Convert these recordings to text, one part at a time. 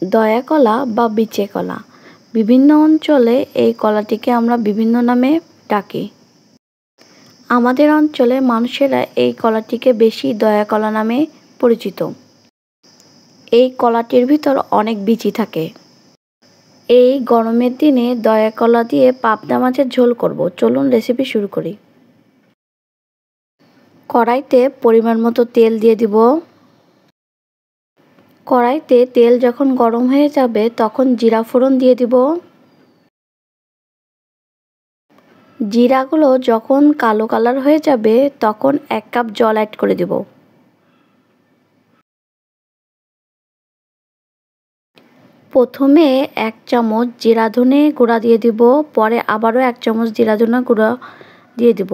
দয়া কলা বা বিচে কলা। বিভিন্ন অঞ্চলে এই কলাটিকে আমরা বিভিন্ন নামে ডাকি। আমাদের অঞ্চলে মানুষেরা এই কলাটিকে বেশি দয়া কলা নামে পরিচিত। এই কলাটির ভিতর অনেক বিচি থাকে। এই গরমের দিনে দয়া কলা দিয়ে পাবদা মাছের ঝোল করব। চলুন রেসিপি শুরু করি। কড়াইতে পরিমাণ মতো তেল দিয়ে দিব। কড়াইতে তেল যখন গরম হয়ে যাবে তখন জিরা ফোড়ন দিয়ে দিব। জিরাগুলো যখন কালো কালার হয়ে যাবে তখন 1 কাপ জল অ্যাড করে দিব। প্রথমে 1 চামচ জিরা ধনে গুঁড়া দিয়ে দিব, পরে আবারও 1 চামচ জিরা ধনে গুঁড়া দিয়ে দিব।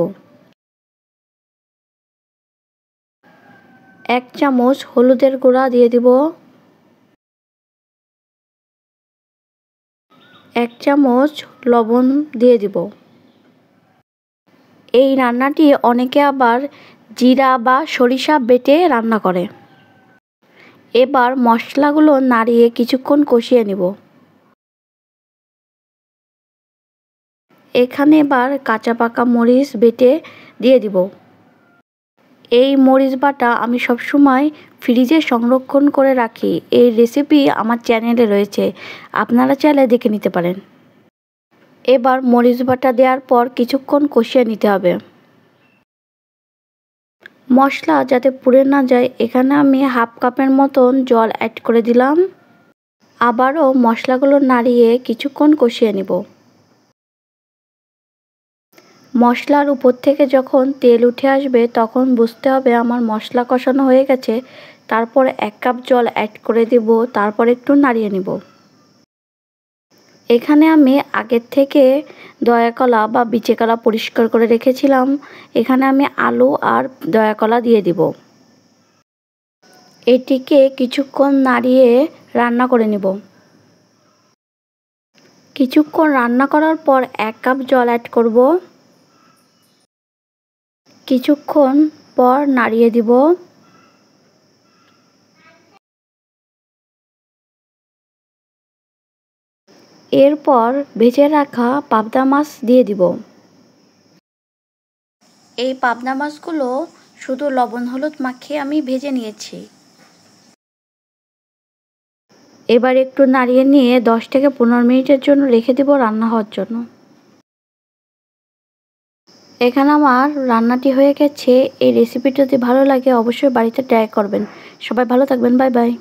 1 চামচ হলুদের গুঁড়া দিয়ে দিব। 1 চামচ লবণ দিয়ে দিব। এই রান্নাটি অনেকে আবার জিরা বা সরিষা বেটে রান্না করে। এবার মশলাগুলো নাড়িয়ে কিছুক্ষণ কষিয়ে নিব। এখানে এবার কাঁচা পাকা মরিচ বেটে দিয়ে দিব। এই মরিচ বাটা আমি সবসময় ফ্রিজে সংরক্ষণ করে রাখি। এই রেসিপি আমার চ্যানেলে রয়েছে, আপনারা চাইলে দেখে নিতে পারেন। এবার মরিচ বাটা দেওয়ার পর কিছুক্ষণ কষিয়ে নিতে হবে। মশলা যাতে পুড়ে না যায় এখানে আমি 1/2 কাপের মতন জল অ্যাড করে দিলাম। আবারও মশলাগুলো নাড়িয়ে কিছুক্ষণ কষিয়ে নিব। মশলার উপর থেকে যখন তেল উঠে আসবে তখন বুঝতে হবে আমার মশলা কষানো হয়ে গেছে। তারপর 1 কাপ জল অ্যাড করে দেব, তারপর একটু নাড়িয়ে নিব। এখানে আমি আগের থেকে দয়া কলা বা বিচে কলা পরিষ্কার করে রেখেছিলাম। এখানে আমি আলু আর দয়া কলা দিয়ে দিব। এটিকে কিছুক্ষণ নাড়িয়ে রান্না করে নিব। কিছুক্ষণ রান্না করার পর 1 কাপ জল অ্যাড করব। কিছুক্ষণ পর নাড়িয়ে দিব। এরপর ভেজে রাখা পাবদা মাছ দিয়ে দিব। এই পাবদা মাছগুলো শুধু লবণ হলুদ মাখিয়ে আমি ভেজে নিয়েছি। এবার একটু নাড়িয়ে নিয়ে 10 থেকে 15 মিনিটের জন্য রেখে দেব রান্না হওয়ার জন্য। এখানে আমার রান্নাটি হয়ে গেছে। এই রেসিপিটি যদি ভালো লাগে অবশ্যই বাড়িতে ট্রাই করবেন। সবাই ভালো থাকবেন। Bye bye.